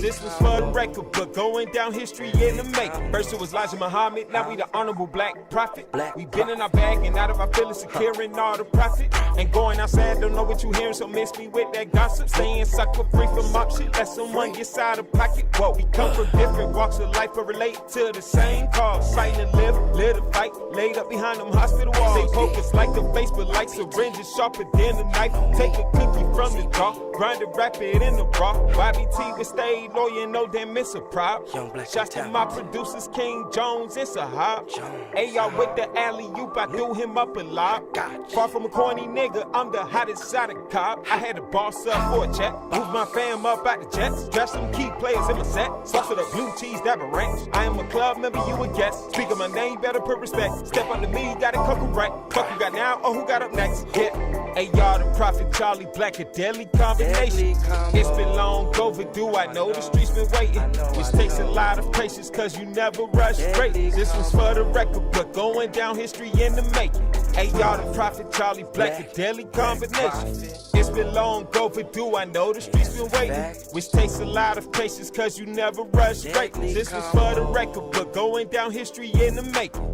This was for the record, but going down history in the making. First it was Elijah Muhammad, now we the honorable black prophet. We been in our bag and out of our feelings, securing all the profit. And going outside, don't know what you hearing, so miss me with that gossip. Saying sucker free from up shit, let someone get out of pocket. Well, we come from different walks of life, but relate to the same cause. Fight and live to fight, laid up behind them hospital walls. Stay focused like the face, but like syringes sharper than a knife. Take a cookie from the jar, grind it, wrap it in the raw. YBT would stay loyal, no damn miss a prop. Shots to my producers, King Jones, it's a hop. Hey, y'all with the alley-oop, I do him up a lot. Far from a corny nigga, I'm the hottest shot of cop. I had to boss up for a check, move my fam up out the jets. Draft some key players in my set, sauce with a blue cheese, dabba ranch. I am a club member, you a guest. Speak of my name, better put respect. Step up to me, got a couple right. Fuck who got now, or who got up next? Yeah. Hey, y'all, the Prophet Charlie Black, a deadly combination. It's been long overdue, I know the streets been waiting. Which takes a lot of patience, cause you never rush great. This was for the record, but going down history in the making. Hey, y'all, the Prophet Charlie Black, a deadly combination. It's been long overdue, I know the streets been waiting. Which takes a lot of patience, cause you never rush great. This was for the record, but going down history in the making. Hey,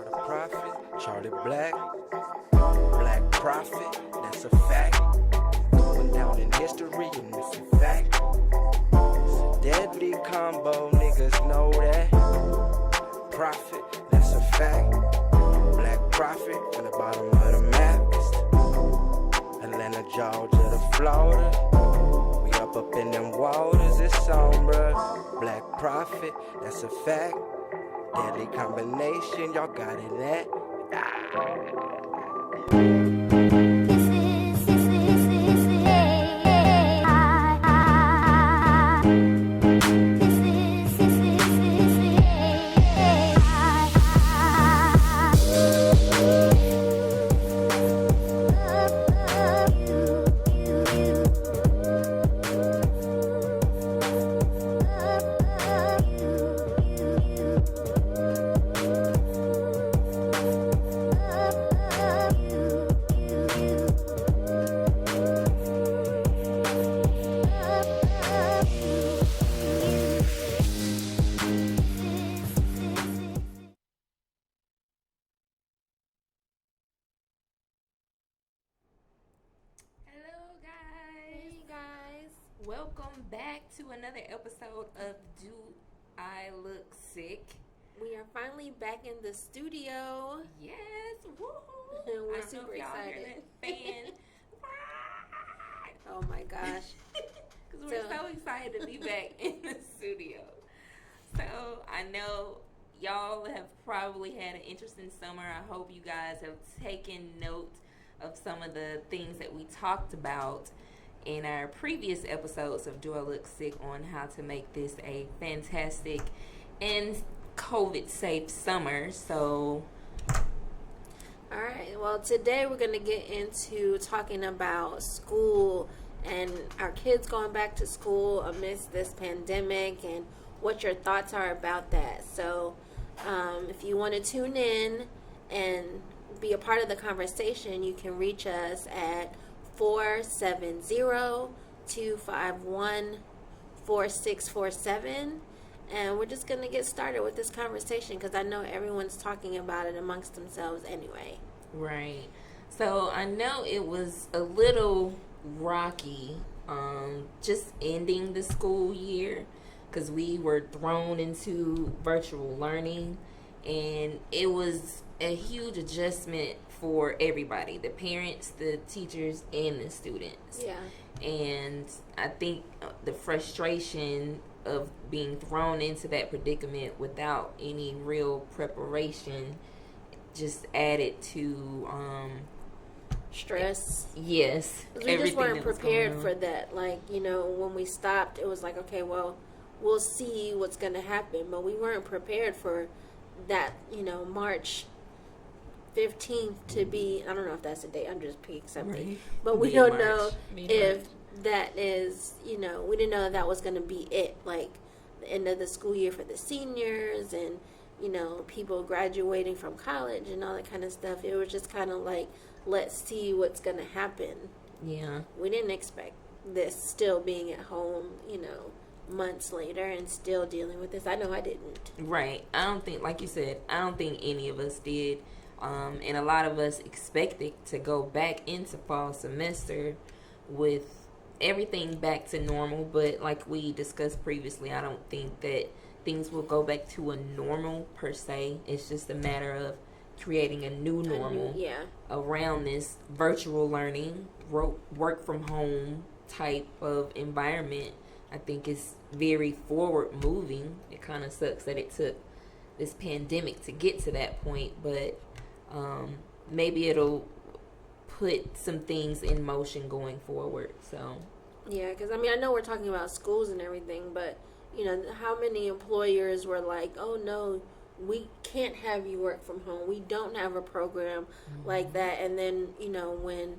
the Prophet, Charlie Black, Black Prophet, that's a fact. Going down in history, and it's a fact. It's a deadly combo, niggas know that. Prophet, that's a fact. Black Prophet, from the bottom of the map. Atlanta, Georgia to Florida. We up in them waters, it's on, bruh. Black Prophet, that's a fact. Deadly combination, y'all got it at. Welcome back to another episode of Do I Look Sick? We are finally back in the studio. Yes, woohoo! We're super excited. Fan. Oh my gosh. Because we're so excited to be back in the studio. So I know y'all have probably had an interesting summer. I hope you guys have taken note of some of the things that we talked about in our previous episodes of Do I Look Sick on how to make this a fantastic and COVID safe summer. So all right, well today we're going to get into talking about school and our kids going back to school amidst this pandemic and what your thoughts are about that. So if you want to tune in and be a part of the conversation, you can reach us at 470-251-4647, and we're just going to get started with this conversation because I know everyone's talking about it amongst themselves anyway. Right. So I know it was a little rocky just ending the school year because we were thrown into virtual learning, and it was a huge adjustment for everybody, the parents, the teachers, and the students. Yeah. And I think the frustration of being thrown into that predicament without any real preparation just added to stress. Yes. We just weren't prepared for that. Like, when we stopped, it was like, okay, well, we'll see what's going to happen. But we weren't prepared for that, March 15th to be, I don't know if that's the date, I'm just picking something, right. But we don't know if that is, we didn't know that was going to be it, like the end of the school year for the seniors and, people graduating from college and all that kind of stuff. It was just kind of like, let's see what's going to happen. Yeah. We didn't expect this still being at home, months later and still dealing with this. I know I didn't. Right. I don't think, like you said, I don't think any of us did. And a lot of us expected to go back into fall semester with everything back to normal. But like we discussed previously, I don't think that things will go back to a normal per se. It's just a matter of creating a new normal around this virtual learning, work from home type of environment. I think it's very forward moving. It kind of sucks that it took this pandemic to get to that point, but maybe it'll put some things in motion going forward. So yeah, because I mean, I know we're talking about schools and everything, but you know, how many employers were like, oh no, we can't have you work from home, we don't have a program like that. And then, you know, when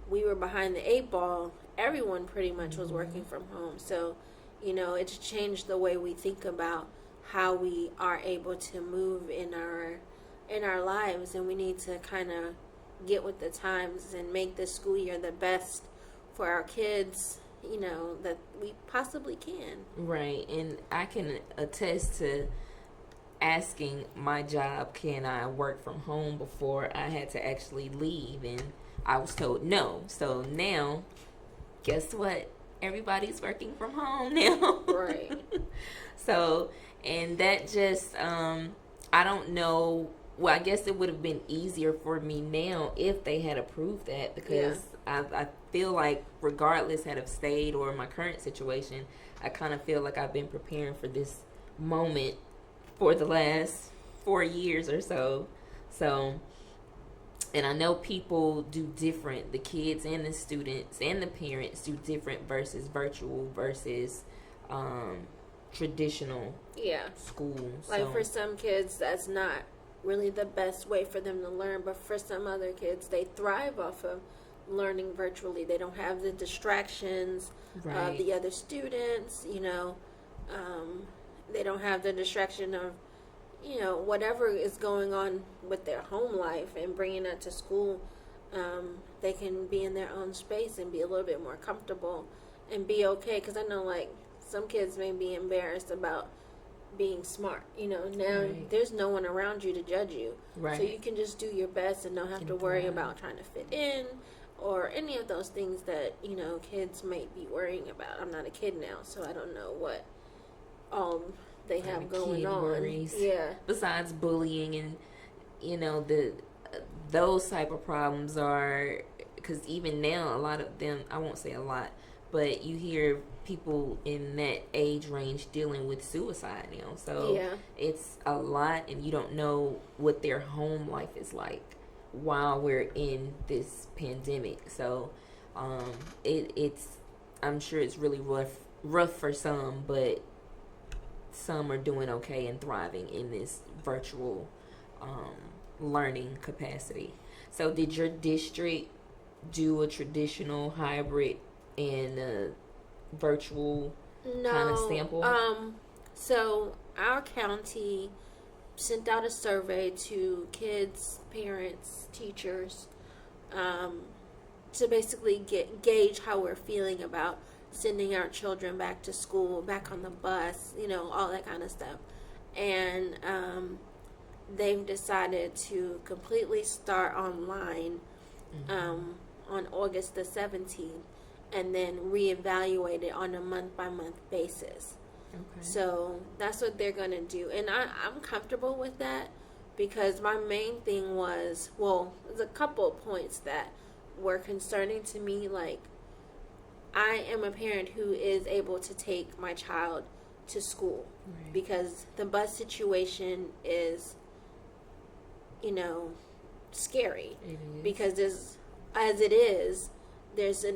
we were behind the 8 ball, everyone pretty much was working from home. So, you know, it's changed the way we think about how we are able to move in our lives, and we need to kind of get with the times and make this school year the best for our kids, you know, that we possibly can. Right. And I can attest to asking my job, can I work from home, before I had to actually leave, and I was told no. So now, guess what? Everybody's working from home now. Right. So, and that just, I don't know. Well, I guess it would have been easier for me now if they had approved that, because I feel like regardless had have stayed or my current situation, I kind of feel like I've been preparing for this moment for the last 4 years or so. So, and I know people do different. The kids and the students and the parents do different versus virtual versus traditional schools. Like for some kids, that's not really the best way for them to learn, but for some other kids, they thrive off of learning virtually. They don't have the distractions of the other students, you know. They don't have the distraction of, you know, whatever is going on with their home life, and bringing that to school. They can be in their own space and be a little bit more comfortable and be okay. Because I know, like, some kids may be embarrassed about being smart. You know, now there's no one around you to judge you. Right. So you can just do your best and don't have to worry about trying to fit in or any of those things that, you know, kids might be worrying about. I'm not a kid now, so I don't know what they have going on. Worries. Yeah. Besides bullying and, you know, those type of problems are, because even now a lot of them, I won't say a lot, but you hear people in that age range dealing with suicide now. So it's a lot, and you don't know what their home life is like while we're in this pandemic. So it's I'm sure it's really rough for some, but some are doing okay and thriving in this virtual learning capacity. So did your district do a traditional hybrid and a virtual kind of sample? So our county sent out a survey to kids, parents, teachers, to basically gauge how we're feeling about sending our children back to school, back on the bus, you know, all that kind of stuff. And they've decided to completely start online on August the 17th, and then reevaluate it on a month-by-month basis. Okay. So that's what they're going to do. And I'm comfortable with that, because my main thing was, well, there's a couple of points that were concerning to me. Like, I am a parent who is able to take my child to school, because the bus situation is, you know, scary. Because there's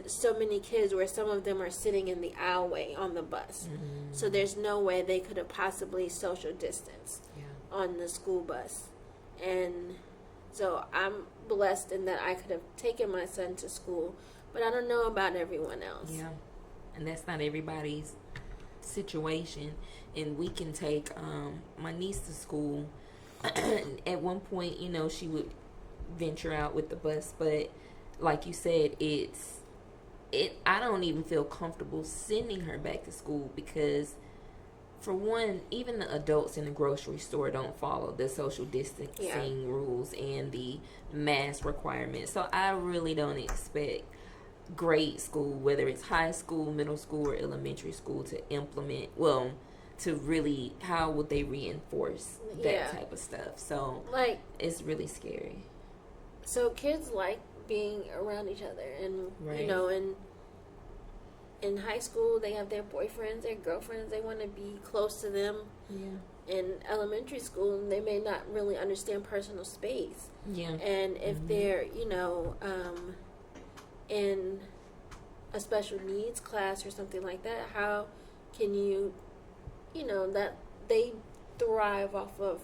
so many kids where some of them are sitting in the aisleway on the bus. So there's no way they could have possibly social distanced on the school bus. And so I'm blessed in that I could have taken my son to school, but I don't know about everyone else. Yeah, and that's not everybody's situation. And we can take my niece to school. At one point, you know, she would venture out with the bus, but like you said, it's I don't even feel comfortable sending her back to school because, for one, even the adults in the grocery store don't follow the social distancing rules and the mask requirements. So I really don't expect grade school, whether it's high school, middle school, or elementary school, to implement, to really, how would they reinforce that type of stuff? So, like, it's really scary. So kids like being around each other, and you know, in high school they have their boyfriends, their girlfriends, they want to be close to them. In elementary school they may not really understand personal space, and if they're, you know, in a special needs class or something like that, how can you know, that they thrive off of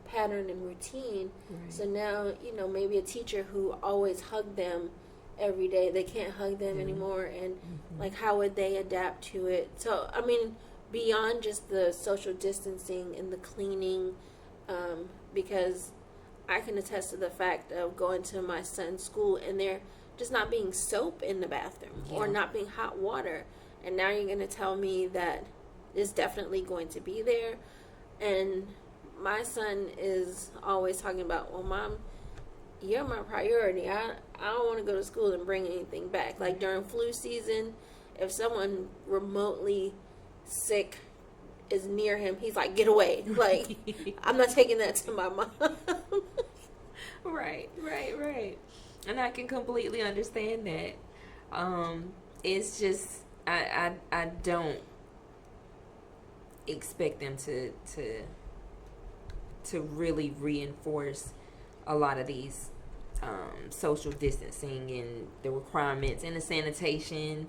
pattern and routine. So now, you know, maybe a teacher who always hugged them every day, they can't hug them anymore, and like, how would they adapt to it? So I mean, beyond just the social distancing and the cleaning, because I can attest to the fact of going to my son's school and there just not being soap in the bathroom or not being hot water, and now you're going to tell me that it's definitely going to be there. And my son is always talking about, well, Mom, you're my priority. I don't want to go to school and bring anything back. Like during flu season, if someone remotely sick is near him, he's like, get away. Like, I'm not taking that to my mom. Right. And I can completely understand that. It's just, I don't expect them to really reinforce a lot of these social distancing and the requirements and the sanitation.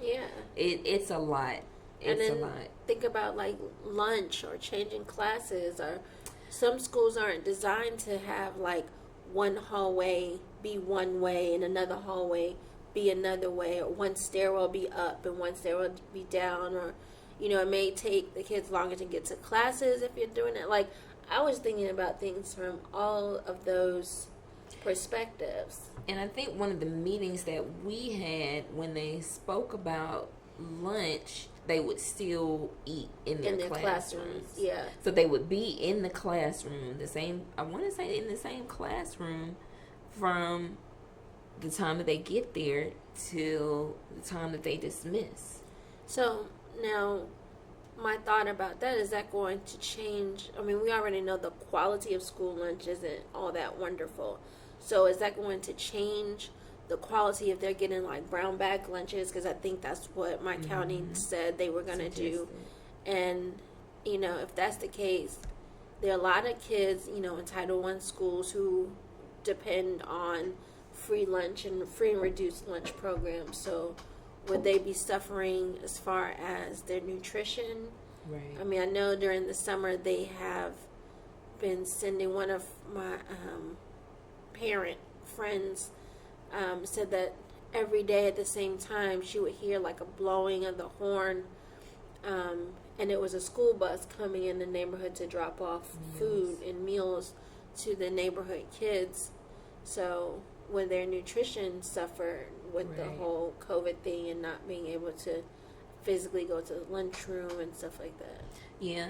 It's a lot. It's a lot. Think about like lunch or changing classes, or some schools aren't designed to have like one hallway be one way and another hallway be another way, or one stairwell be up and one stairwell be down, or, you know, it may take the kids longer to get to classes if you're doing it. Like, I was thinking about things from all of those perspectives. And I think one of the meetings that we had, when they spoke about lunch, they would still eat in their classrooms. Yeah. So they would be in the classroom, I want to say in the same classroom from the time that they get there till the time that they dismiss. So now, my thought about that, is that going to change? I mean, we already know the quality of school lunch isn't all that wonderful. So is that going to change the quality if they're getting like brown bag lunches? Because I think that's what my county said they were going to do. And, you know, if that's the case, there are a lot of kids, you know, in Title I schools who depend on free lunch and free and reduced lunch programs. So would they be suffering as far as their nutrition? Right. I mean, I know during the summer they have been sending, one of my parent friends said that every day at the same time she would hear like a blowing of the horn, and it was a school bus coming in the neighborhood to drop off food and meals to the neighborhood kids. So when their nutrition suffered with the whole COVID thing and not being able to physically go to the lunchroom and stuff like that. Yeah,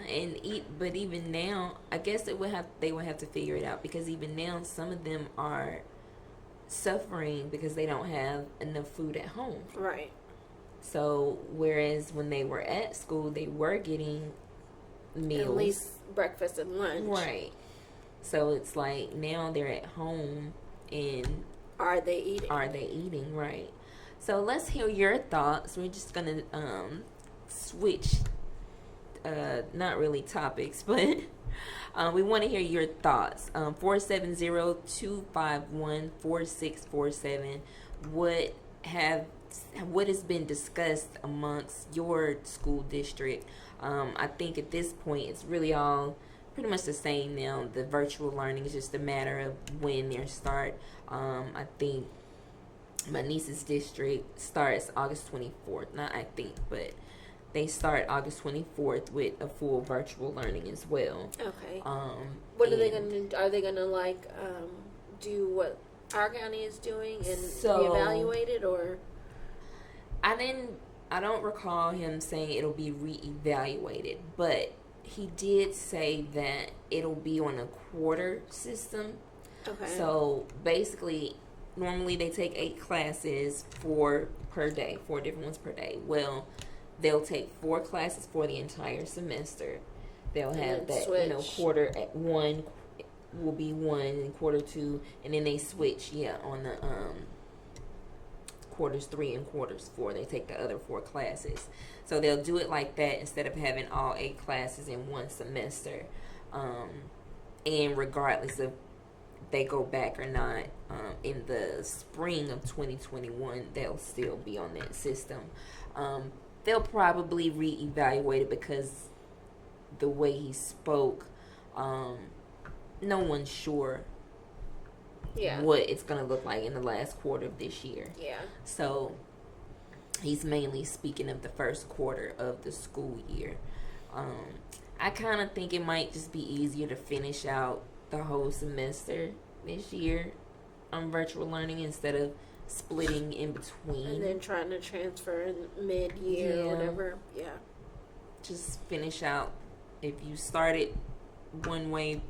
but even now, I guess they would have to figure it out, because even now some of them are suffering because they don't have enough food at home. Right. So whereas when they were at school, they were getting meals, at least breakfast and lunch. Right. So it's like now they're at home, and are they eating? Right. So let's hear your thoughts. We're just gonna switch, not really topics, but we want to hear your thoughts. 470-251-4647. What has been discussed amongst your school district? I think at this point it's really all pretty much the same now. The virtual learning is just a matter of when they start. I think my niece's district starts August 24th. Not I think, but they start August 24th with a full virtual learning as well. Okay. What are they going to do? Are they going to like do what our county is doing and reevaluate it, or? I don't recall him saying it'll be reevaluated, but he did say that it'll be on a quarter system. Okay. So basically, normally they take 8 classes, 4 per day, 4 different ones per day. Well, they'll take 4 classes for the entire semester. They'll have that, switch. quarter at 1 will be 1 and quarter 2, and then they switch, on the quarters 3 and quarters 4. They take the other 4 classes. So they'll do it like that instead of having all 8 classes in one semester. And regardless of they go back or not, in the spring of 2021, they'll still be on that system. They'll probably reevaluate it because the way he spoke, no one's sure what it's going to look like in the last quarter of this year. Yeah. So he's mainly speaking of the first quarter of the school year. I kind of think it might just be easier to finish out the whole semester this year on virtual learning instead of splitting in between. And then trying to transfer in mid-year or whatever. Yeah. Just finish out. If you started one way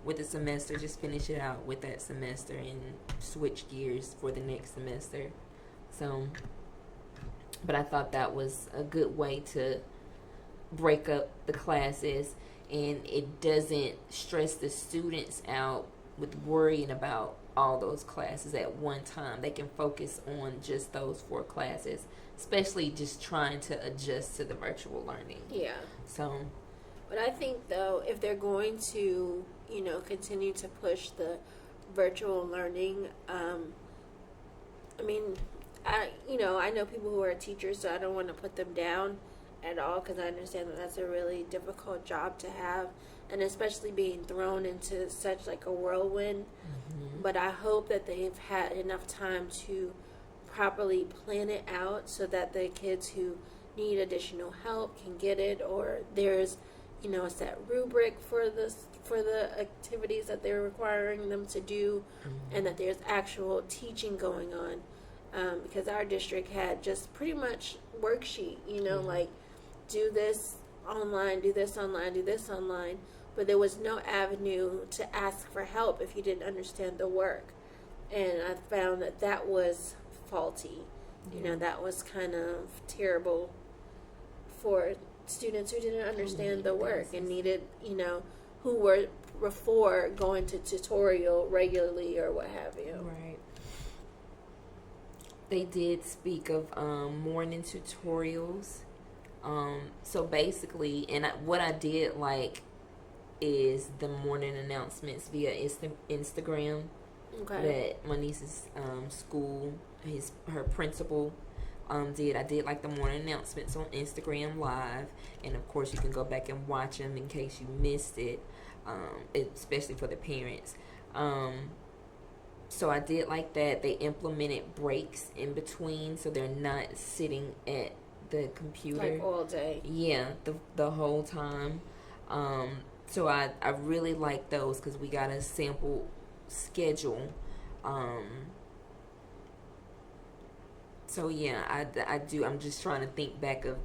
with the semester, just finish it out with that semester and switch gears for the next semester. So, but I thought that was a good way to break up the classes, and it doesn't stress the students out with worrying about all those classes at one time. They can focus on just those 4 classes, especially just trying to adjust to the virtual learning. Yeah. So, but I think, though, if they're going to, continue to push the virtual learning, I know people who are teachers, so I don't want to put them down at all, because I understand that that's a really difficult job to have, and especially being thrown into such like a whirlwind. Mm-hmm. But I hope that they've had enough time to properly plan it out so that the kids who need additional help can get it, or there's a set rubric for the activities that they're requiring them to do, mm-hmm. and that there's actual teaching going on, because our district had just pretty much worksheet, mm-hmm. like do this online, do this online, do this online, but there was no avenue to ask for help if you didn't understand the work, and I found that was faulty. Yeah. That was kind of terrible for students who didn't understand the work and needed, who were before going to tutorial regularly or what have you. Right. They did speak of morning tutorials. So basically, what I did like is the morning announcements via Instagram. Okay. That my niece's school, her principal did. I did like the morning announcements on Instagram Live, and of course you can go back and watch them in case you missed it, especially for the parents. So I did like that. They implemented breaks in between, so they're not sitting at the computer like all day. Yeah, the whole time. So I really like those because we got a sample schedule. So yeah, I do. I'm just trying to think back of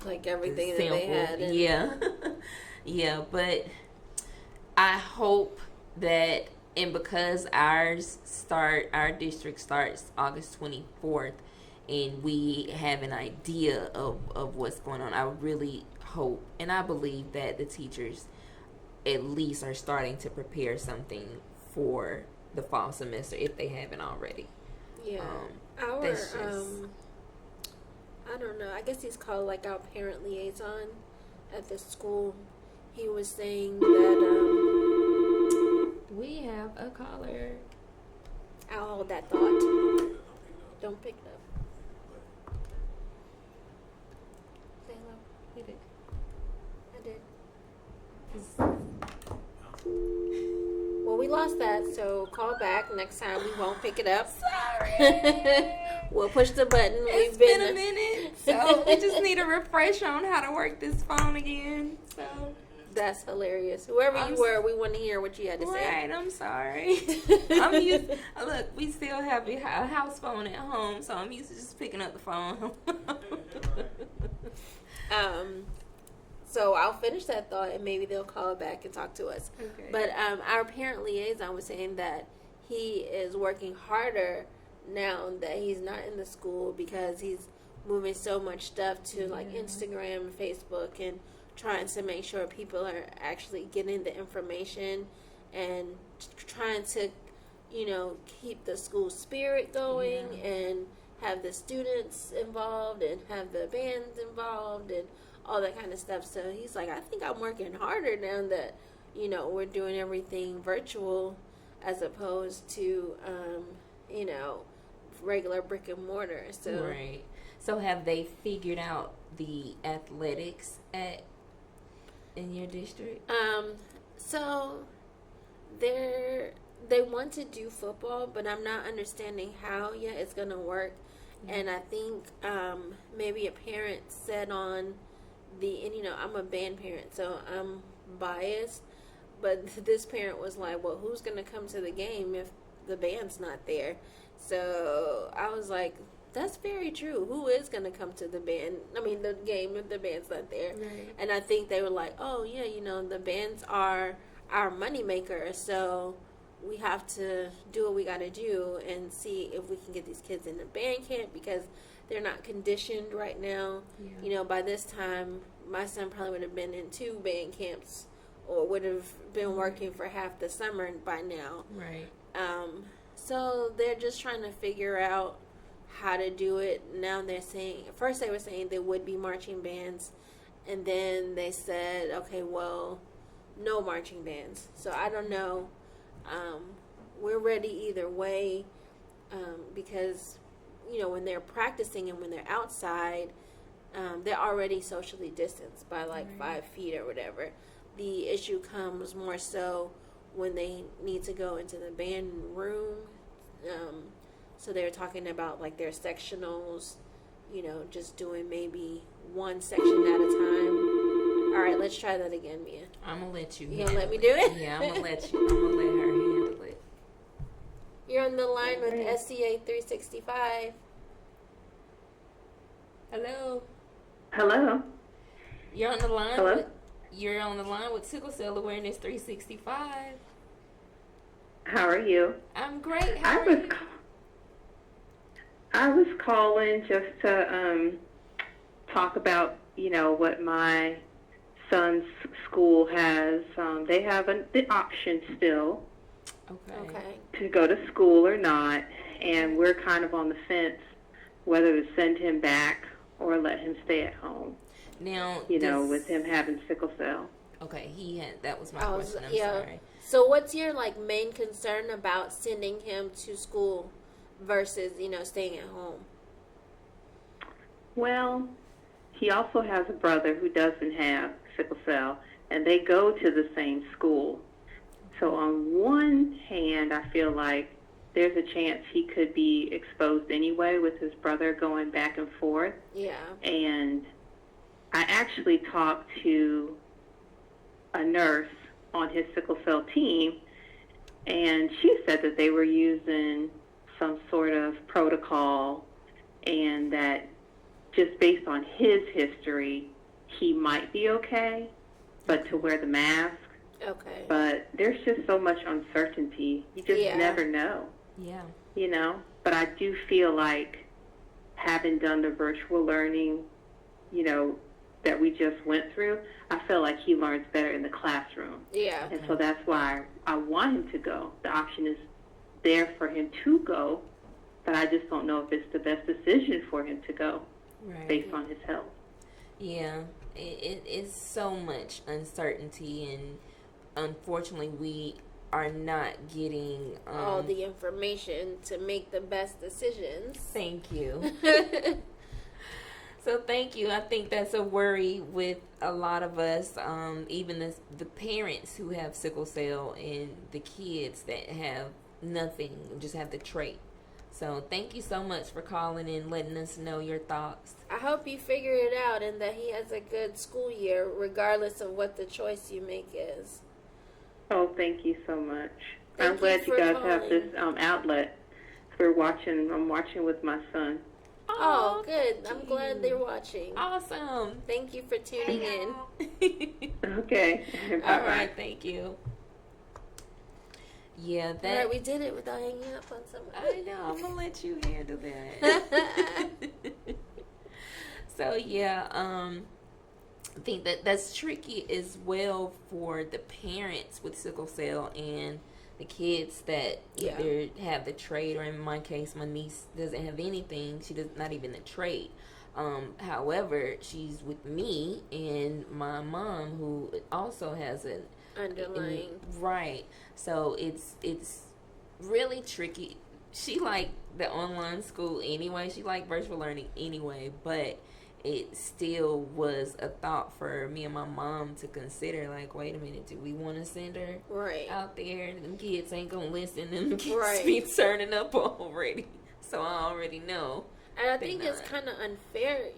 like everything that they had. Yeah, yeah. But I hope that, and because our district starts August 24th, and we have an idea of what's going on, I really hope and I believe that the teachers at least are starting to prepare something for the fall semester if they haven't already. Yeah. I don't know. I guess he's called like our parent liaison at the school. He was saying that we have a caller. I'll hold that thought. Don't pick it up. Say hello. He did. I did. Well, we lost that, so call back. Next time we won't pick it up. Sorry. We'll push the button. It's been a minute, so we just need a refresher on how to work this phone again. So That's hilarious. Whoever you were, we want to hear what you had to say. Right, I'm sorry. I'm used. Look, we still have a house phone at home, so I'm used to just picking up the phone. So I'll finish that thought, and maybe they'll call back and talk to us. Okay. But our parent liaison was saying that he is working harder now that he's not in the school because he's moving so much stuff to like Instagram and Facebook and trying to make sure people are actually getting the information and trying to, keep the school spirit going and have the students involved and have the bands involved and all that kind of stuff. So he's like, I think I'm working harder now that, we're doing everything virtual as opposed to, regular brick and mortar. So right. So have they figured out the athletics in your district? So they want to do football, but I'm not understanding how yet it's going to work. And I think maybe a parent said on and I'm a band parent, so I'm biased, but this parent was like, well, who's going to come to the game if the band's not there? So I was like, that's very true. Who is going to come to the game if the band's not there? Right. And I think they were like, oh, yeah, the bands are our moneymaker, so we have to do what we got to do and see if we can get these kids in the band camp because they're not conditioned right now. Yeah. By this time, my son probably would have been in 2 band camps or would have been working for half the summer by now. Right. So they're just trying to figure out how to do it. Now they're saying, first they were saying there would be marching bands, and then they said, okay, well, no marching bands. So I don't know. We're ready either way because, when they're practicing and when they're outside, they're already socially distanced by like 5 feet or whatever. The issue comes more so when they need to go into the band room. So they were talking about like their sectionals, just doing maybe one section at a time. All right, let's try that again, Mia. I'm going to let you. You going to let me do it? Yeah, I'm going to let you. I'm going to let her handle it. You're on the line with SCA 365. Hello. Hello. You're on the line. Hello? You're on the line with Sickle Cell Awareness 365. How are you? I'm great. How are you? I was calling just to talk about, what my son's school has. They have the option still Okay. to go to school or not, and we're kind of on the fence whether to send him back or let him stay at home. Now, with him having sickle cell. Okay, that was my question. I'm sorry. So what's your main concern about sending him to school versus, staying at home? Well, he also has a brother who doesn't have sickle cell, and they go to the same school. So on one hand, I feel like there's a chance he could be exposed anyway with his brother going back and forth. Yeah. And I actually talked to a nurse on his sickle cell team, and she said that they were using some sort of protocol and that just based on his history, he might be okay, but to wear the mask. Okay. But there's just so much uncertainty. You just never know. Yeah. But I do feel like having done the virtual learning, that we just went through, I feel like he learns better in the classroom. Yeah. And so that's why I want him to go. The option is there for him to go, but I just don't know if it's the best decision for him to go based on his health. Yeah. It is so much uncertainty, and unfortunately we are not getting all the information to make the best decisions. Thank you. So thank you. I think that's a worry with a lot of us, even the parents who have sickle cell and the kids that have nothing, just have the trait So thank you so much for calling and letting us know your thoughts. I hope you figure it out and that he has a good school year, regardless of what the choice you make is. Oh, thank you so much. Thank I'm glad you you for guys have this calling. outlet for watching. I'm watching with my son. Oh, good. I'm glad they're watching. Awesome. Thank you for tuning in. Okay. Bye-bye. All right, thank you. Yeah, All that. right, we did it without hanging up on someone. I know. I'm gonna let you handle that. So yeah, I think that's tricky as well for the parents with sickle cell and the kids that either have the trait, or in my case, my niece doesn't have anything. She does not even the trait. However, she's with me and my mom, who also has an Underlying. Right. So it's really tricky. She liked the online school anyway. She liked virtual learning anyway, but it still was a thought for me and my mom to consider, like, wait a minute, do we want to send her out there? Them kids ain't gonna listen. Them kids be turning up already. So I already know. And I think it's kind of unfair,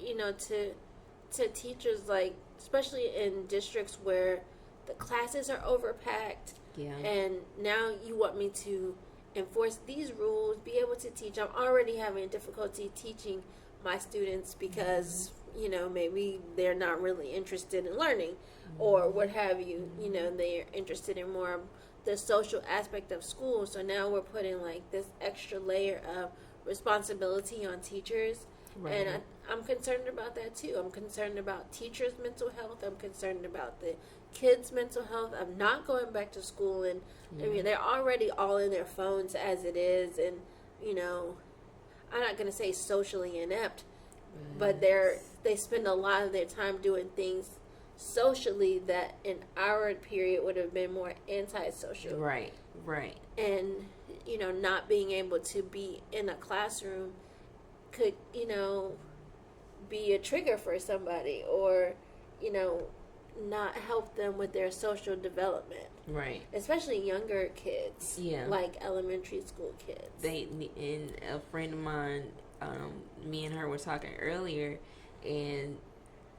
to teachers, like, especially in districts where the classes are overpacked. Yeah. And now you want me to enforce these rules, be able to teach. I'm already having difficulty teaching my students because, maybe they're not really interested in learning or what have you. They're interested in more of the social aspect of school. So now we're putting, like, this extra layer of responsibility on teachers. Right. And I'm concerned about that, too. I'm concerned about teachers' mental health. I'm concerned about the kids' mental health. I'm not going back to school, and I mean, they're already all in their phones as it is, and I'm not going to say socially inept, but they spend a lot of their time doing things socially that in our period would have been more antisocial. Right. And not being able to be in a classroom could be a trigger for somebody, or not help them with their social development. Right. Especially younger kids. Yeah. Like elementary school kids. And a friend of mine, me and her were talking earlier, and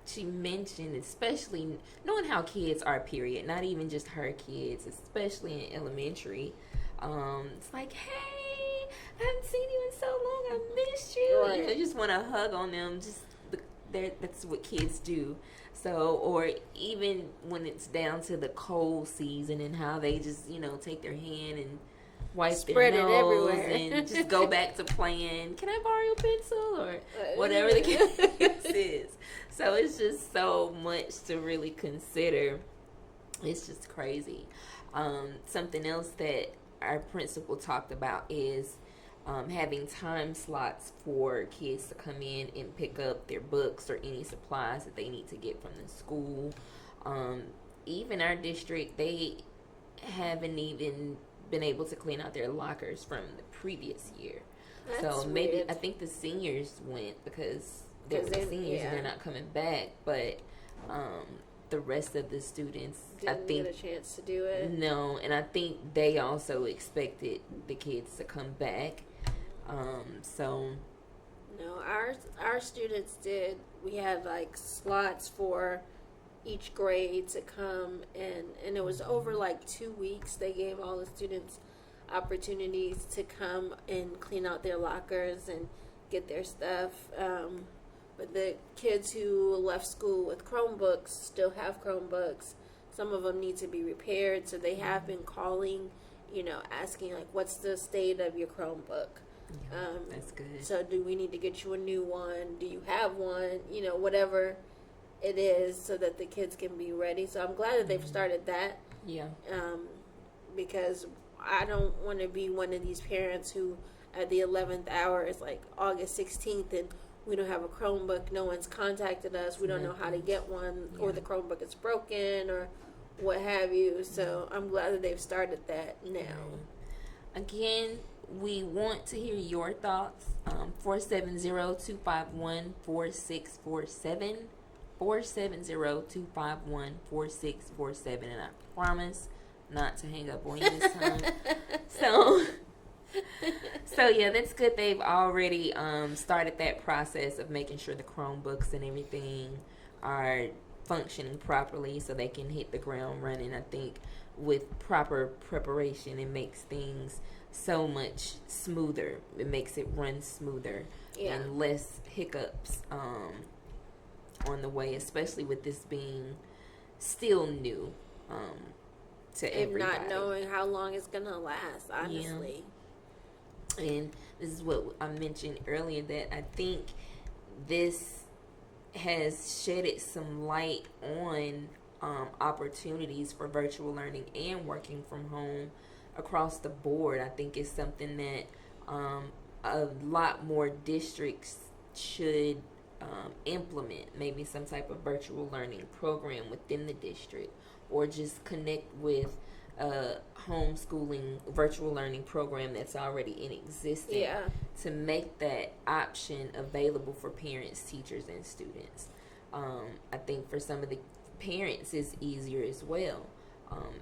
she mentioned, especially knowing how kids are, period, not even just her kids, especially in elementary, it's like, hey, I haven't seen you in so long, I missed you. Right. I just want to hug on them. That's what kids do. So, or even when it's down to the cold season and how they just, take their hand and wipe Spread their nose everywhere. and just go back to playing. Can I borrow your pencil? Or whatever the case is. So it's just so much to really consider. It's just crazy. Something else that our principal talked about is having time slots for kids to come in and pick up their books or any supplies that they need to get from the school. Even our district, they haven't even been able to clean out their lockers from the previous year. That's so maybe weird. I think the seniors went because they were seniors and they're not coming back, but the rest of the students didn't get a chance to do it. No, and I think they also expected the kids to come back. No, our students did. We had like slots for each grade to come, and it was over like 2 weeks. They gave all the students opportunities to come and clean out their lockers and get their stuff. But the kids who left school with Chromebooks still have Chromebooks. Some of them need to be repaired, so they have been calling, asking like, what's the state of your Chromebook? Yeah, that's good. So do we need to get you a new one? Do you have one? Whatever it is, so that the kids can be ready. So I'm glad that they've started that. Yeah. Because I don't want to be one of these parents who at the 11th hour is like August 16th and we don't have a Chromebook. No one's contacted us. We don't know how to get one, or the Chromebook is broken, or what have you. So I'm glad that they've started that now. Again, we want to hear your thoughts. 470-251-4647. 470-251-4647. And I promise not to hang up on you this time. So So yeah, that's good. They've already started that process of making sure the Chromebooks and everything are functioning properly, so they can hit the ground running. I think with proper preparation, it makes things so much smoother. It makes it run smoother and less hiccups on the way, especially with this being still new to And everybody. not knowing how long it's gonna last, honestly. And this is what I mentioned earlier, that I think this has shedded some light on opportunities for virtual learning and working from home across the board. I think it's something that a lot more districts should implement, maybe some type of virtual learning program within the district, or just connect with a homeschooling virtual learning program that's already in existence to make that option available for parents, teachers, and students. I think for some of the parents it's easier as well.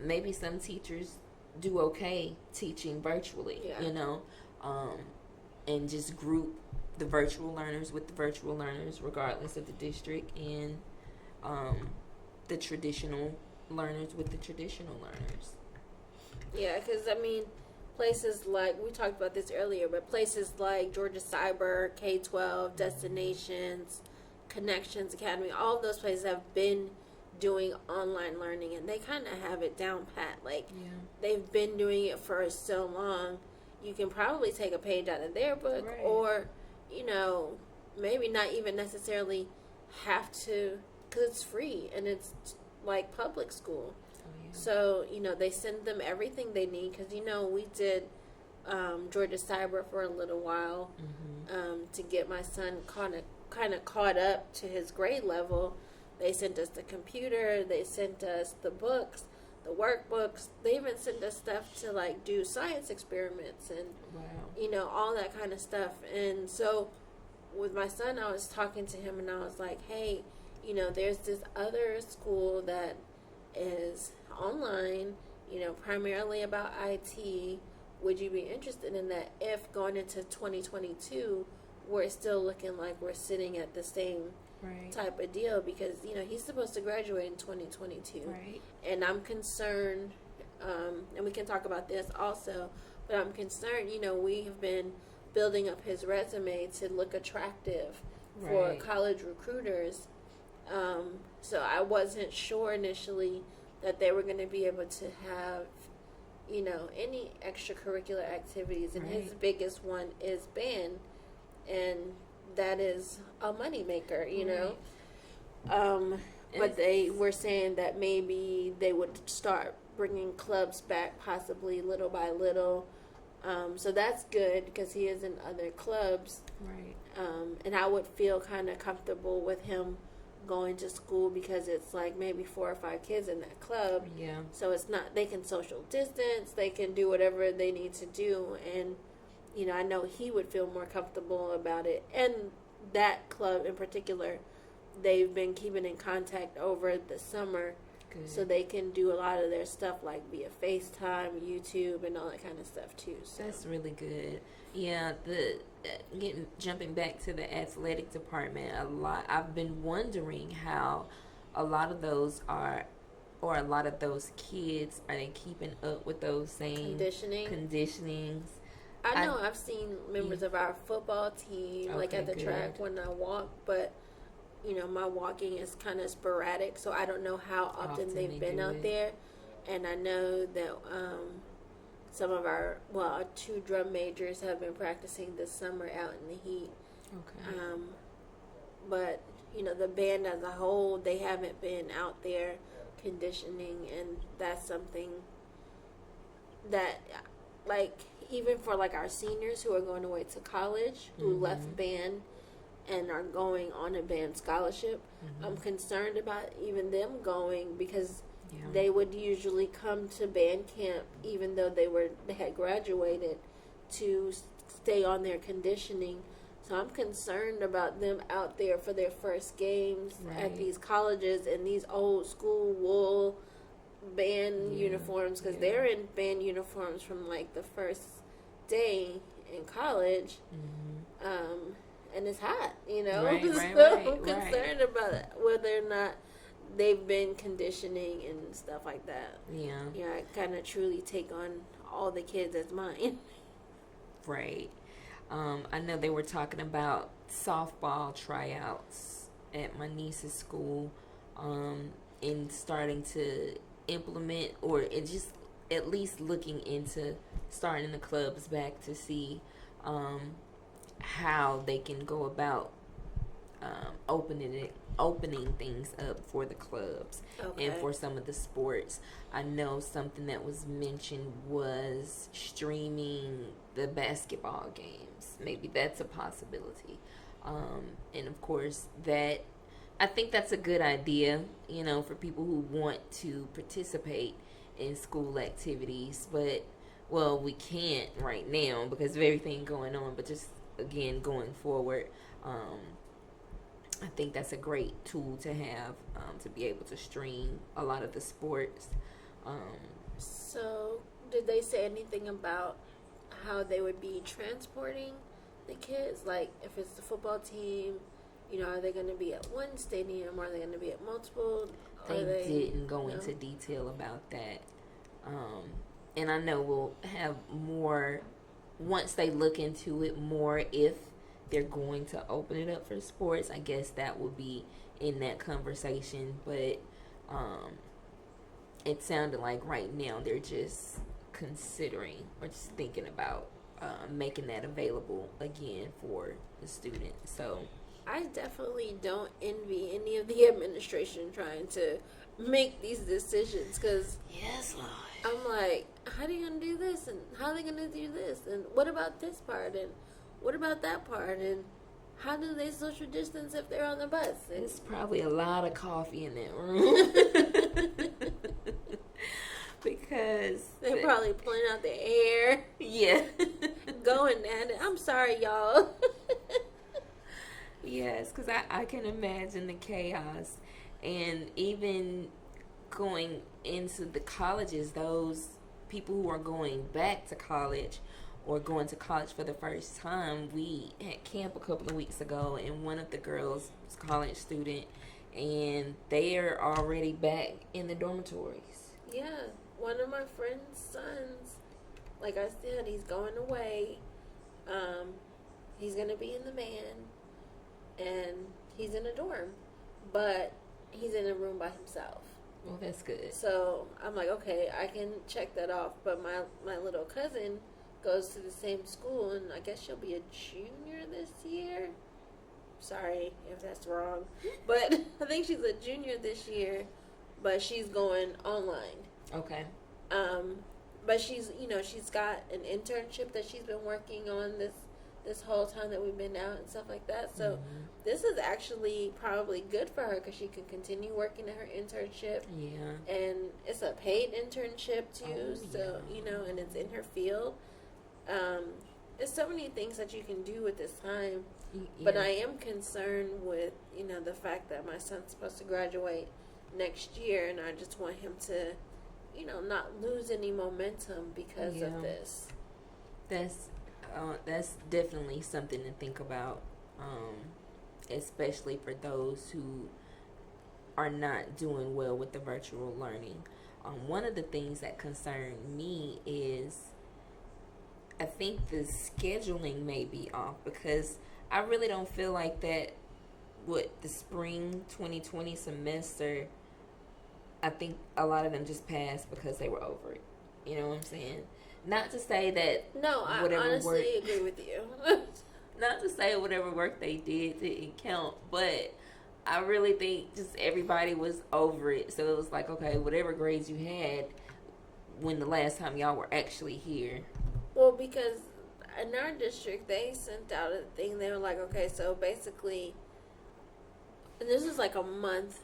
Maybe some teachers do okay teaching virtually, and just group the virtual learners with the virtual learners regardless of the district, and the traditional learners with the traditional learners. Yeah, because I mean, places like, we talked about this earlier, but places like Georgia Cyber, K-12, Destinations, Connections Academy, all of those places have been doing online learning, and they kind of have it down pat. Like, they've been doing it for so long. You can probably take a page out of their book, or, maybe not even necessarily have to, because it's free and it's like public school. So, they send them everything they need, because, we did Georgia Cyber for a little while to get my son kind of caught up to his grade level. They sent us the computer, they sent us the books, the workbooks. They even sent us stuff to, like, do science experiments and, all that kind of stuff. And so with my son, I was talking to him and I was like, hey, there's this other school that is online, primarily about IT. Would you be interested in that if going into 2022, we're still looking like we're sitting at the same type of deal? Because, he's supposed to graduate in 2022. And I'm concerned, and we can talk about this also, but I'm concerned, we have been building up his resume to look attractive for college recruiters. So I wasn't sure initially that they were going to be able to have, any extracurricular activities. And his biggest one is band, and that is a moneymaker, But they were saying that maybe they would start bringing clubs back, possibly little by little. So that's good, because he is in other clubs. And I would feel kind of comfortable with him going to school, because it's like maybe 4 or 5 kids in that club. So it's not, they can social distance, they can do whatever they need to do. And, I know he would feel more comfortable about it. And that club in particular, they've been keeping in contact over the summer. So they can do a lot of their stuff, like via FaceTime, YouTube, and all that kind of stuff too. So that's really good. Yeah, jumping back to the athletic department, I've been wondering how a lot of those kids, are they keeping up with those same conditionings? I know I've seen members of our football team, like at the track when I walk, but my walking is kind of sporadic, so I don't know how often they've been out there. And I know that some of our 2 drum majors have been practicing this summer out in the heat. But the band as a whole, they haven't been out there conditioning, and that's something that, like, even for like our seniors who are going away to college, who left band and are going on a band scholarship, I'm concerned about even them going, because they would usually come to band camp even though they had graduated, to stay on their conditioning. So I'm concerned about them out there for their first games at these colleges in these old school wool band uniforms, because they're in band uniforms from like the first day in college, and it's hot, you know. Right, I'm concerned about whether or not they've been conditioning and stuff like that. Yeah. Yeah, I kind of truly take on all the kids as mine. Right. I know they were talking about softball tryouts at my niece's school, and starting to implement, or it just at least looking into starting the clubs back to see how they can go about opening things up for the clubs and for some of the sports. I know something that was mentioned was streaming the basketball games. Maybe that's a possibility. And of course, that I think that's a good idea, you know, for people who want to participate in school activities. But, well, we can't right now because of everything going on. But just, again, going forward, I think that's a great tool to have, to be able to stream a lot of the sports. So, did they say anything about how they would be transporting the kids? Like, if it's the football team, you know, are they going to be at one stadium? Or are they going to be at multiple? They didn't go into detail about that. And I know we'll have more once they look into it more. If they're going to open it up for sports, I guess that will be in that conversation. But it sounded like right now they're just considering or just thinking about making that available again for the students. So I definitely don't envy any of the administration trying to make these decisions, because yes, Lord. I'm like, how are you going to do this? And how are they going to do this? And what about this part? And what about that part? And how do they social distance if they're on the bus? And There's probably a lot of coffee in that room. Because they're probably pulling out the air. Yeah. Going at it. I'm sorry, y'all. Yes, because I can imagine the chaos. And even going into the colleges, those people who are going back to college or going to college for the first time, we had camp a couple of weeks ago, and one of the girls was a college student, and they're already back in the dormitories. Yeah, one of my friend's sons, like I said, he's going away. He's going to be in the van, and he's in a dorm, but he's in a room by himself. Well, that's good. So I'm like, okay, I can check that off. But my little cousin goes to the same school, and I guess she'll be a junior this year. Sorry if that's wrong, but I think she's a junior this year, but she's going online. Okay. But she's got an internship that she's been working on this whole time that we've been out and stuff like that. So this is actually probably good for her because she can continue working at her internship. Yeah. And it's a paid internship too. Oh, So, and it's in her field. There's so many things that you can do with this time. Yeah. But I am concerned with, the fact that my son's supposed to graduate next year, and I just want him to, not lose any momentum because of this. That's definitely something to think about, especially for those who are not doing well with the virtual learning. One of the things that concern me is I think the scheduling may be off, because I really don't feel like that the spring 2020 semester, I think a lot of them just passed because they were over it. You know what I'm saying? Not to say that No, I honestly agree with you. Not to say whatever work they did didn't count, but I really think just everybody was over it. So it was like, okay, whatever grades you had when the last time y'all were actually here. Well, because in our district, they sent out a thing. They were like, okay, so basically, and this is like a month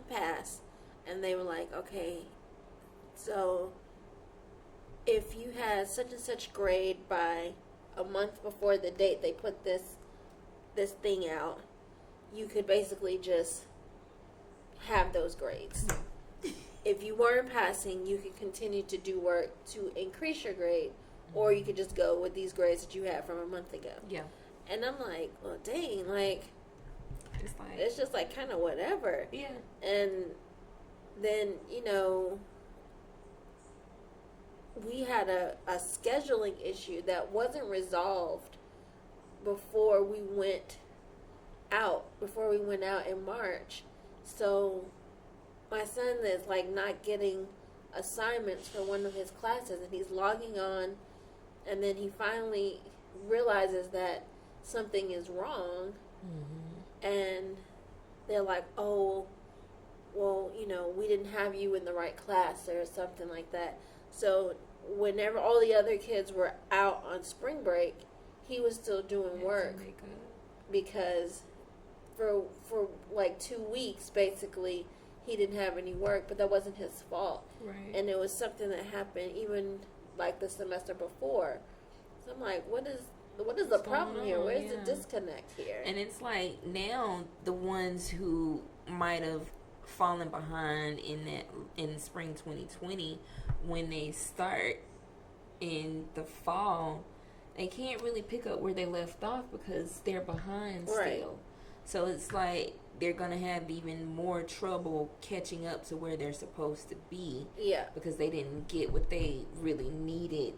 passed, and they were like, okay, so if you had such and such grade by a month before the date they put this thing out, you could basically just have those grades. If you weren't passing, you could continue to do work to increase your grade, or you could just go with these grades that you had from a month ago. Yeah. And I'm like, well, dang, like, It's it's just like kind of whatever. yeah. And then, we had a scheduling issue that wasn't resolved before we went out in March. So my son is like not getting assignments for one of his classes, and he's logging on, and then he finally realizes that something is wrong. And they're like, oh, well, we didn't have you in the right class or something like that. So whenever all the other kids were out on spring break, he was still doing work because for like 2 weeks, basically, he didn't have any work, but that wasn't his fault. Right. And it was something that happened even like the semester before. So I'm like, what is the problem here? Where's the disconnect here? And it's like now the ones who might have fallen behind in spring 2020, when they start in the fall, they can't really pick up where they left off because they're behind still. So it's like they're gonna have even more trouble catching up to where they're supposed to be. Yeah. Because they didn't get what they really needed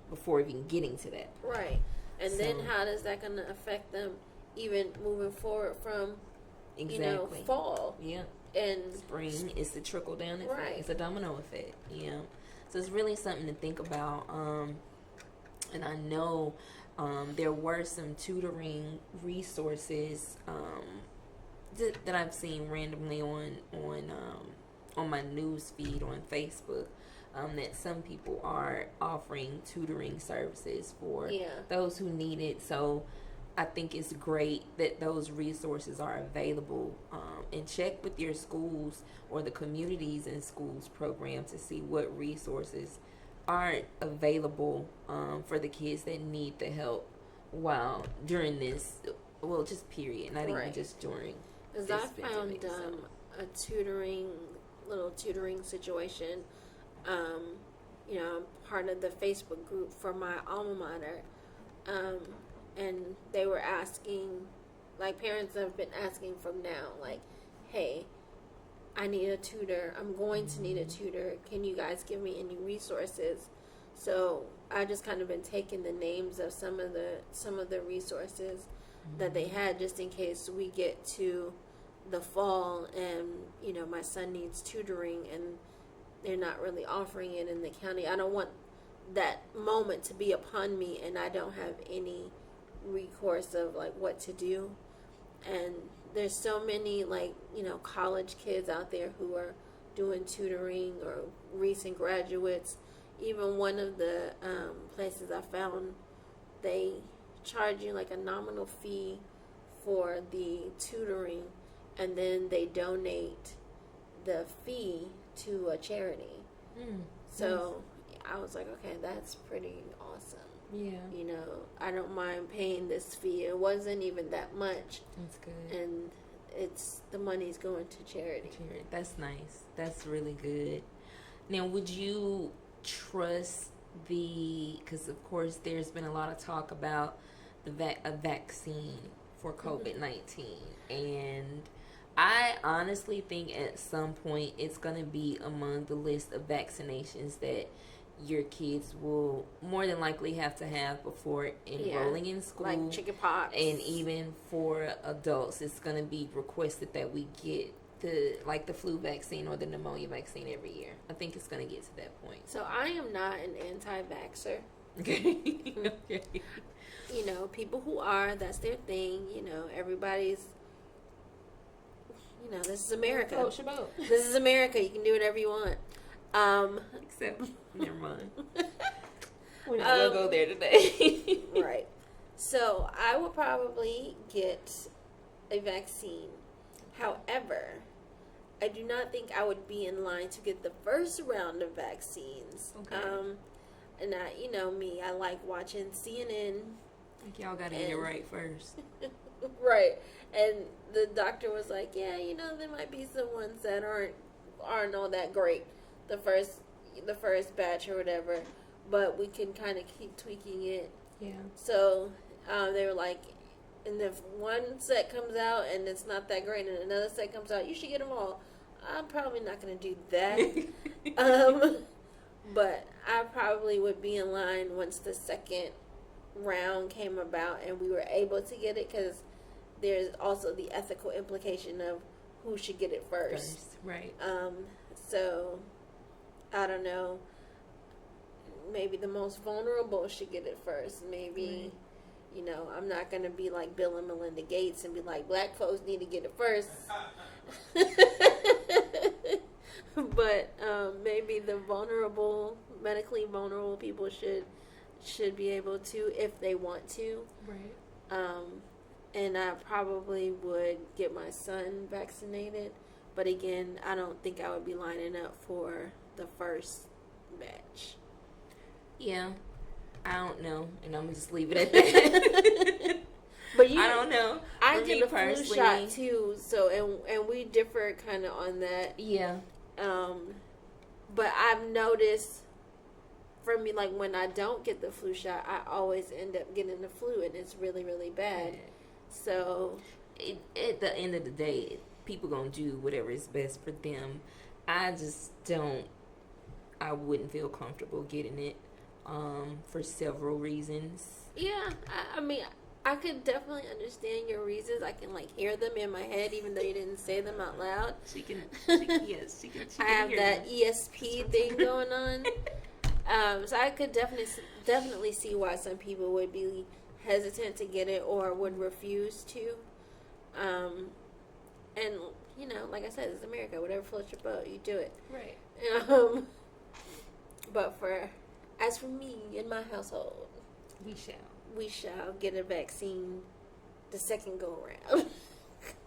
before even getting to that point. Right. And then how is that going to affect them even moving forward from, fall? Yeah. And spring is the trickle down effect. Right. It's a domino effect. Yeah. So it's really something to think about. And I know there were some tutoring resources that I've seen randomly on my news feed on Facebook. That some people are offering tutoring services for those who need it. So I think it's great that those resources are available. And check with your schools or the communities in schools program to see what resources are available for the kids that need the help during this, just period, not even just during. Because I found a little tutoring situation. I'm part of the Facebook group for my alma mater, and they were asking, like, parents have been asking from now, like, hey, I need a tutor. I'm going to need a tutor. Can you guys give me any resources? So I just kind of been taking the names of some of the resources that they had, just in case we get to the fall and my son needs tutoring and they're not really offering it in the county. I don't want that moment to be upon me and I don't have any recourse of like what to do. And there's so many college kids out there who are doing tutoring, or recent graduates. Even one of the places I found, they charge you like a nominal fee for the tutoring, and then they donate the fee to a charity. So I was like, okay, that's pretty awesome. Yeah. I don't mind paying this fee. It wasn't even that much. That's good. And the money's going to charity. That's nice. That's really good. Now, would you trust because of course there's been a lot of talk about a vaccine for COVID-19, and I honestly think at some point it's going to be among the list of vaccinations that your kids will more than likely have to have before enrolling in school. Like chickenpox. And even for adults, it's going to be requested that we get the flu vaccine or the pneumonia vaccine every year. I think it's going to get to that point. So I am not an anti-vaxxer. Okay. Okay. People who are, that's their thing. Everybody's, this is America. Oh, Shabbat. This is America. You can do whatever you want. Except, never mind. We're not going to go there today. Right. So I will probably get a vaccine. However, I do not think I would be in line to get the first round of vaccines. Okay. And me, I like watching CNN. Like y'all got to get it right first. Right. And the doctor was like, yeah, there might be some ones that aren't all that great. The first batch or whatever. but we can kind of keep tweaking it. Yeah. So they were like, and if one set comes out and it's not that great, and another set comes out, you should get them all. I'm probably not going to do that. But I probably would be in line once the second round came about and we were able to get it, because there's also the ethical implication of who should get it first. Right. So I don't know. Maybe the most vulnerable should get it first. Maybe, you know, I'm not going to be like Bill and Melinda Gates and be like, black folks need to get it first. But maybe the medically vulnerable people should be able to, if they want to. Right. And I probably would get my son vaccinated. But again, I don't think I would be lining up for the first batch. Yeah. I don't know. And I'm going to just leave it at that. But I don't know. I For did me the flu personally- shot too, so and we differ kind of on that. Yeah. But I've noticed, for me, like when I don't get the flu shot, I always end up getting the flu, and it's really, really bad. So At the end of the day, people gonna do whatever is best for them. I just don't. I wouldn't feel comfortable getting it, for several reasons. yeah, I mean, I could definitely understand your reasons. I can like hear them in my head, even though you didn't say them out loud. She can She I have hear that them. ESP thing going on. So I could definitely see why some people would be hesitant to get it or would refuse to. And you know, like I said, it's America. Whatever floats your boat, you do it. Right. But as for me in my household, we shall get a vaccine the second go around.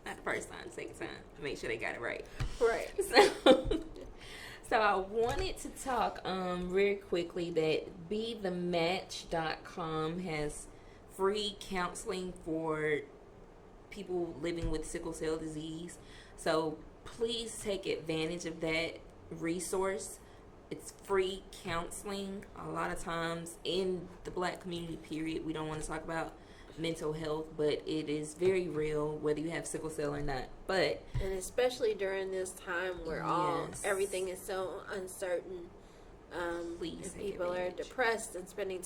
Not the first time, second time. To make sure they got it right. Right. So I wanted to talk very quickly that BeTheMatch.com has free counseling for people living with sickle cell disease. So please take advantage of that resource. It's free counseling. A lot of times in the black community, period, we don't want to talk about mental health, but it is very real whether you have sickle cell or not. But And especially during this time where Yes. everything is so uncertain, Please and take people are advantage. depressed and spending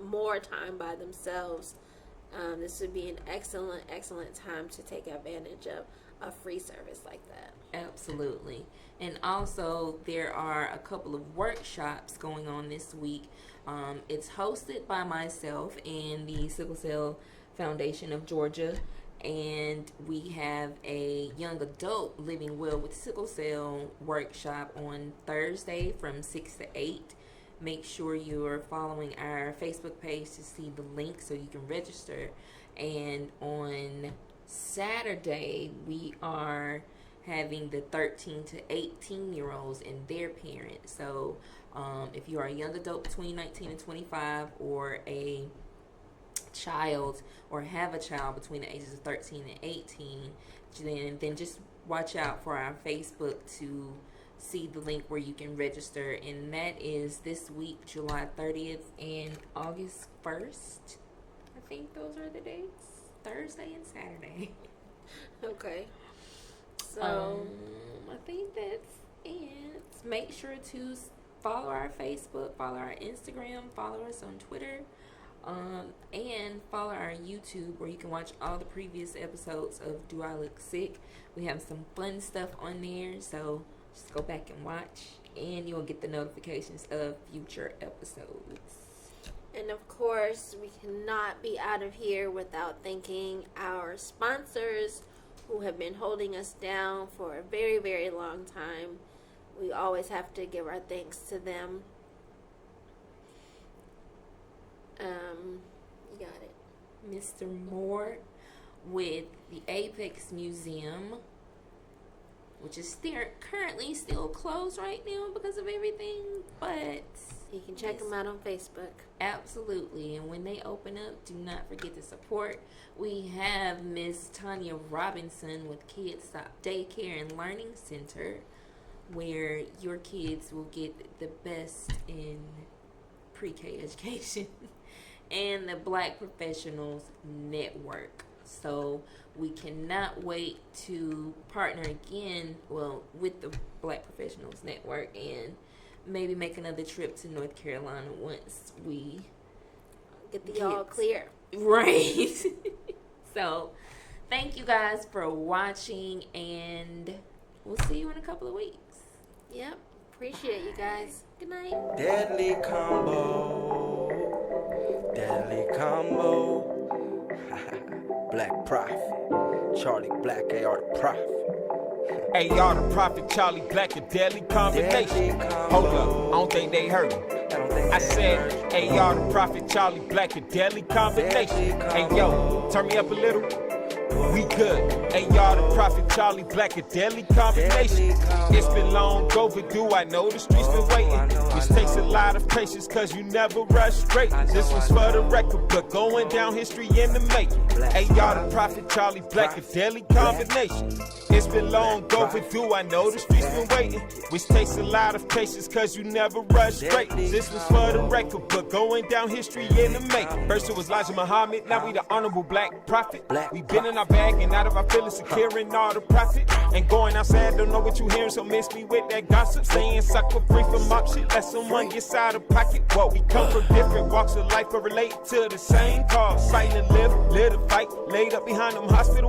more time by themselves, this would be an excellent time to take advantage of a free service like that. Absolutely. And also, there are a couple of workshops going on this week. It's hosted by myself and the Sickle Cell Foundation of Georgia. And we have a young adult living well with sickle cell workshop on Thursday from 6 to 8. Make sure you're following our Facebook page to see the link so you can register. And on Saturday, we are having the 13 to 18 year olds and their parents. So if you are a young adult between 19 and 25, or a child or have a child between the ages of 13 and 18, then just watch out for our Facebook to see the link where you can register. And that is this week, July 30th and August 1st. I think those are the dates. Thursday and Saturday. Okay. So I think that's it. Make sure to follow our Facebook, follow our Instagram, follow us on Twitter, and follow our YouTube, where you can watch all the previous episodes of Do I Look Sick. We have some fun stuff on there, so just go back and watch, and you'll get the notifications of future episodes. And of course, we cannot be out of here without thanking our sponsors who have been holding us down for a very, very long time. We always have to give our thanks to them. You got it. Mr. Moore with the Apex Museum, which is currently still closed right now because of everything, but You can check them out on Facebook. absolutely. And when they open up, do not forget to support. We have Miss Tanya Robinson with Kids Stop Daycare and Learning Center, where your kids will get the best in pre-K education, and the Black Professionals Network. So we cannot wait to partner again, with the Black Professionals Network, and maybe make another trip to North Carolina once we Get the all clear. Right. So, thank you guys for watching, and we'll see you in a couple of weeks. Yep. Appreciate you guys. Good night. Deadly combo. Deadly combo. Black Prophet. Charlie Black, AR the Prophet. AR the Prophet, Charlie Black, a deadly combination. Hold up, I don't think they heard me. I said, AR the Prophet, Charlie Black, a deadly combination. Hey yo, turn me up a little. We good. AR the Prophet, Charlie Black, a deadly combination. It's been long overdue, I know the streets been waiting. Which takes a lot of patience, cause you never rush great. This was for the record, but going down history in the making. AR the Prophet, Charlie Black, a deadly combination. It's been long overdue, I know the streets been waiting. Which takes a lot of patience, cause you never rush great. This was for the record, but going down history in the making. First it was Elijah Muhammad, now we the honorable Black Prophet. We been in our bag and out of our feelings, securing all the profit. And going outside, don't know what you hearing, so miss me with that gossip. Saying sucker free from mob shit, let someone get out of pocket. What we come from different walks of life, but relate to the same cause. Fighting to live a fight, laid up behind them hospital